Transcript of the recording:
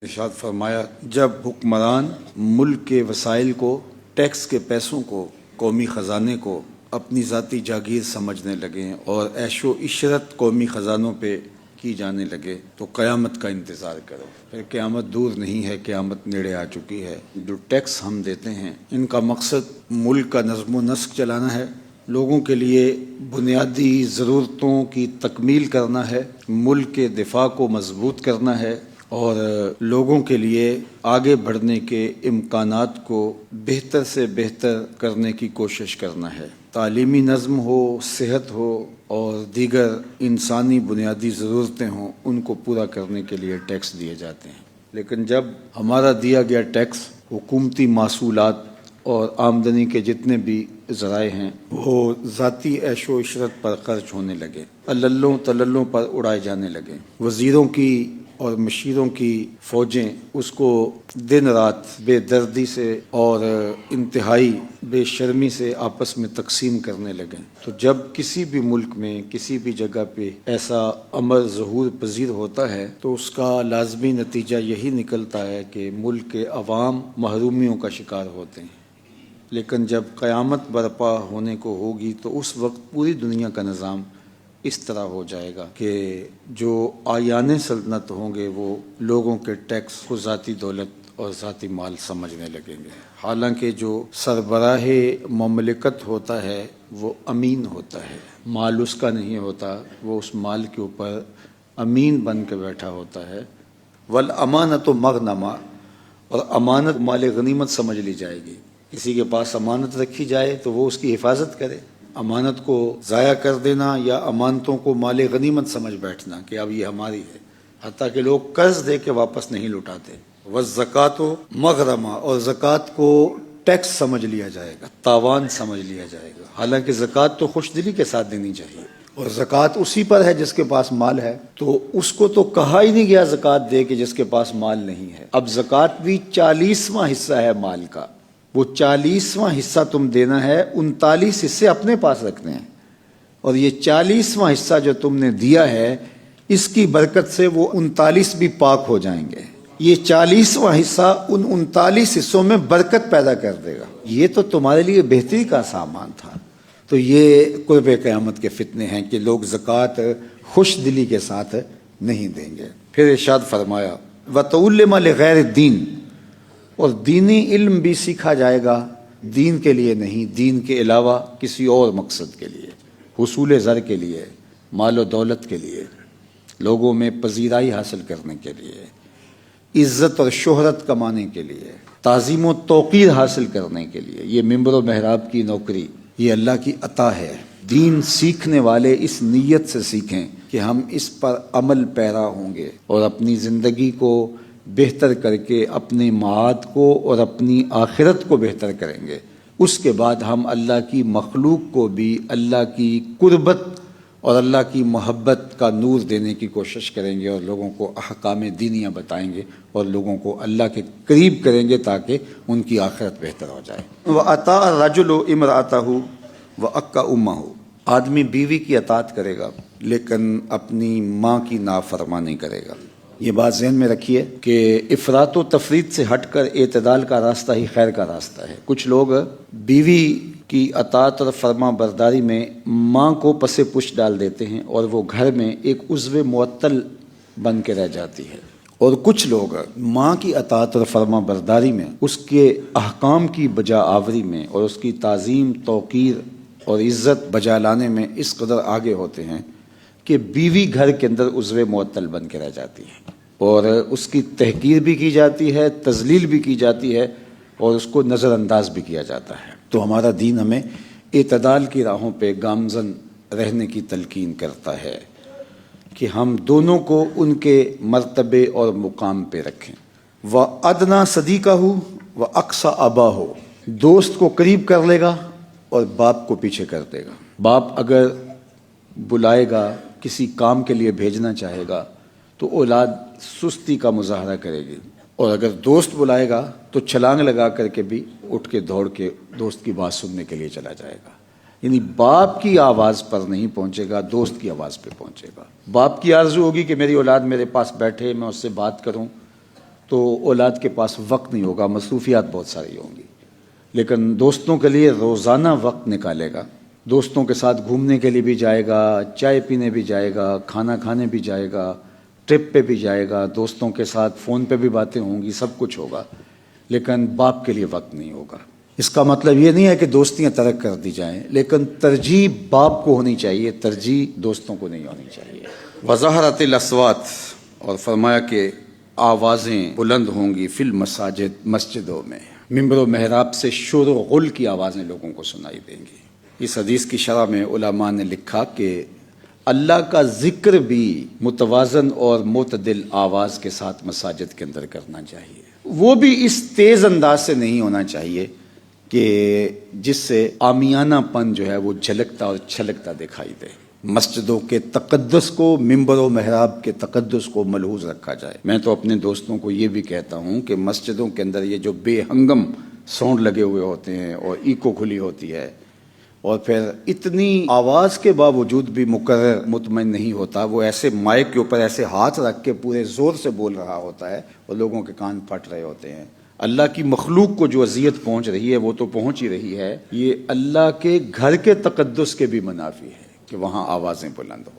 ارشاد فرمایا جب حکمران ملک کے وسائل کو، ٹیکس کے پیسوں کو، قومی خزانے کو اپنی ذاتی جاگیر سمجھنے لگیں اور عیش و عشرت قومی خزانوں پہ کی جانے لگے تو قیامت کا انتظار کرو۔ پھر قیامت دور نہیں ہے، قیامت نیڑے آ چکی ہے۔ جو ٹیکس ہم دیتے ہیں ان کا مقصد ملک کا نظم و نسق چلانا ہے، لوگوں کے لیے بنیادی ضرورتوں کی تکمیل کرنا ہے، ملک کے دفاع کو مضبوط کرنا ہے اور لوگوں کے لیے آگے بڑھنے کے امکانات کو بہتر سے بہتر کرنے کی کوشش کرنا ہے۔ تعلیمی نظم ہو، صحت ہو اور دیگر انسانی بنیادی ضرورتیں ہوں، ان کو پورا کرنے کے لیے ٹیکس دیے جاتے ہیں۔ لیکن جب ہمارا دیا گیا ٹیکس حکومتی محصولات اور آمدنی کے جتنے بھی ذرائع ہیں وہ ذاتی عیش و عشرت پر خرچ ہونے لگے، الللوں تللوں پر اڑائے جانے لگے، وزیروں کی اور مشیروں کی فوجیں اس کو دن رات بے دردی سے اور انتہائی بے شرمی سے آپس میں تقسیم کرنے لگیں، تو جب کسی بھی ملک میں کسی بھی جگہ پہ ایسا امر ظہور پذیر ہوتا ہے تو اس کا لازمی نتیجہ یہی نکلتا ہے کہ ملک کے عوام محرومیوں کا شکار ہوتے ہیں۔ لیکن جب قیامت برپا ہونے کو ہوگی تو اس وقت پوری دنیا کا نظام اس طرح ہو جائے گا کہ جو آیان سلطنت ہوں گے وہ لوگوں کے ٹیکس کو ذاتی دولت اور ذاتی مال سمجھنے لگیں گے، حالانکہ جو سربراہ مملکت ہوتا ہے وہ امین ہوتا ہے، مال اس کا نہیں ہوتا، وہ اس مال کے اوپر امین بن کے بیٹھا ہوتا ہے۔ والامانۃ مغنمہ، اور امانت مال غنیمت سمجھ لی جائے گی۔ کسی کے پاس امانت رکھی جائے تو وہ اس کی حفاظت کرے، امانت کو ضائع کر دینا یا امانتوں کو مال غنیمت سمجھ بیٹھنا کہ اب یہ ہماری ہے، حتیٰ کہ لوگ قرض دے کے واپس نہیں لوٹاتے۔ والزکوٰۃ مغرمہ، اور زکوٰۃ کو ٹیکس سمجھ لیا جائے گا، تاوان سمجھ لیا جائے گا، حالانکہ زکوٰۃ تو خوش دلی کے ساتھ دینی چاہیے، اور زکوٰۃ اسی پر ہے جس کے پاس مال ہے، تو اس کو تو کہا ہی نہیں گیا زکوٰۃ دے کہ جس کے پاس مال نہیں ہے۔ اب زکوٰۃ بھی 40واں حصہ ہے مال کا، وہ 40واں حصہ تم دینا ہے، 39 حصے اپنے پاس رکھنے ہیں، اور یہ 40واں حصہ جو تم نے دیا ہے اس کی برکت سے وہ 39 بھی پاک ہو جائیں گے۔ یہ 40واں حصہ ان 39 حصوں میں برکت پیدا کر دے گا، یہ تو تمہارے لیے بہتری کا سامان تھا۔ تو یہ قرب قیامت کے فتنے ہیں کہ لوگ زکوٰۃ خوش دلی کے ساتھ نہیں دیں گے۔ پھر ارشاد فرمایا وَتُعَلِّمَ لِغَيْرِ الدِّينِ، اور دینی علم بھی سیکھا جائے گا، دین کے لیے نہیں، دین کے علاوہ کسی اور مقصد کے لیے، حصول زر کے لیے، مال و دولت کے لیے، لوگوں میں پذیرائی حاصل کرنے کے لیے، عزت اور شہرت کمانے کے لیے، تعظیم و توقیر حاصل کرنے کے لیے۔ یہ ممبر و محراب کی نوکری یہ اللہ کی عطا ہے۔ دین سیکھنے والے اس نیت سے سیکھیں کہ ہم اس پر عمل پیرا ہوں گے اور اپنی زندگی کو بہتر کر کے اپنے معاد کو اور اپنی آخرت کو بہتر کریں گے۔ اس کے بعد ہم اللہ کی مخلوق کو بھی اللہ کی قربت اور اللہ کی محبت کا نور دینے کی کوشش کریں گے اور لوگوں کو احکام دینیہ بتائیں گے اور لوگوں کو اللہ کے قریب کریں گے تاکہ ان کی آخرت بہتر ہو جائے۔ وَأَطَاعَ الرَّجُلُ امْرَأَتَهُ وَأَكَّ أُمَّهُ، آدمی بیوی کی اطاعت کرے گا لیکن اپنی ماں کی نافرمانی کرے گا۔ یہ بات ذہن میں رکھیے کہ افراط و تفریط سے ہٹ کر اعتدال کا راستہ ہی خیر کا راستہ ہے۔ کچھ لوگ بیوی کی اطاعت اور فرما برداری میں ماں کو پس پش ڈال دیتے ہیں اور وہ گھر میں ایک عضو معطل بن کے رہ جاتی ہے، اور کچھ لوگ ماں کی اطاعت اور فرما برداری میں، اس کے احکام کی بجا آوری میں اور اس کی تعظیم، توقیر اور عزت بجا لانے میں اس قدر آگے ہوتے ہیں کہ بیوی گھر کے اندر عضو معطل بن کے رہ جاتی ہے اور اس کی تحقیر بھی کی جاتی ہے، تذلیل بھی کی جاتی ہے اور اس کو نظر انداز بھی کیا جاتا ہے۔ تو ہمارا دین ہمیں اعتدال کی راہوں پہ گامزن رہنے کی تلقین کرتا ہے کہ ہم دونوں کو ان کے مرتبے اور مقام پہ رکھیں۔ وَأَدْنَىٰ صَدِيقَهُ وَأَقْصَىٰ أَبَاهُ، دوست کو قریب کر لے گا اور باپ کو پیچھے کر دے گا۔ باپ اگر بلائے گا، کسی کام کے لیے بھیجنا چاہے گا تو اولاد سستی کا مظاہرہ کرے گی، اور اگر دوست بلائے گا تو چھلانگ لگا کر کے بھی اٹھ کے دوڑ کے دوست کی بات سننے کے لیے چلا جائے گا۔ یعنی باپ کی آواز پر نہیں پہنچے گا، دوست کی آواز پہ پہنچے گا۔ باپ کی آرزو ہوگی کہ میری اولاد میرے پاس بیٹھے، میں اس سے بات کروں، تو اولاد کے پاس وقت نہیں ہوگا، مصروفیات بہت ساری ہوں گی، لیکن دوستوں کے لیے روزانہ وقت نکالے گا، دوستوں کے ساتھ گھومنے کے لیے بھی جائے گا، چائے پینے بھی جائے گا، کھانا کھانے بھی جائے گا، ٹرپ پہ بھی جائے گا، دوستوں کے ساتھ فون پہ بھی باتیں ہوں گی، سب کچھ ہوگا، لیکن باپ کے لیے وقت نہیں ہوگا۔ اس کا مطلب یہ نہیں ہے کہ دوستیاں ترک کر دی جائیں، لیکن ترجیح باپ کو ہونی چاہیے، ترجیح دوستوں کو نہیں ہونی چاہیے۔ وظاہرت الاصوات، اور فرمایا کہ آوازیں بلند ہوں گی فی المساجد، مسجدوں میں، ممبر و محراب سے شور و غل کی آوازیں لوگوں کو سنائی دیں گی۔ اس حدیث کی شرح میں علماء نے لکھا کہ اللہ کا ذکر بھی متوازن اور معتدل آواز کے ساتھ مساجد کے اندر کرنا چاہیے، وہ بھی اس تیز انداز سے نہیں ہونا چاہیے کہ جس سے عامیانہ پن جو ہے وہ جھلکتا اور چھلکتا دکھائی دے۔ مسجدوں کے تقدس کو، ممبر و محراب کے تقدس کو ملحوظ رکھا جائے۔ میں تو اپنے دوستوں کو یہ بھی کہتا ہوں کہ مسجدوں کے اندر یہ جو بے ہنگم ساؤنڈ لگے ہوئے ہوتے ہیں اور ایکو کھلی ہوتی ہے، اور پھر اتنی آواز کے باوجود بھی مقرر مطمئن نہیں ہوتا، وہ ایسے مائک کے اوپر ایسے ہاتھ رکھ کے پورے زور سے بول رہا ہوتا ہے اور لوگوں کے کان پھٹ رہے ہوتے ہیں۔ اللہ کی مخلوق کو جو اذیت پہنچ رہی ہے وہ تو پہنچ ہی رہی ہے، یہ اللہ کے گھر کے تقدس کے بھی منافی ہے کہ وہاں آوازیں بلند ہو۔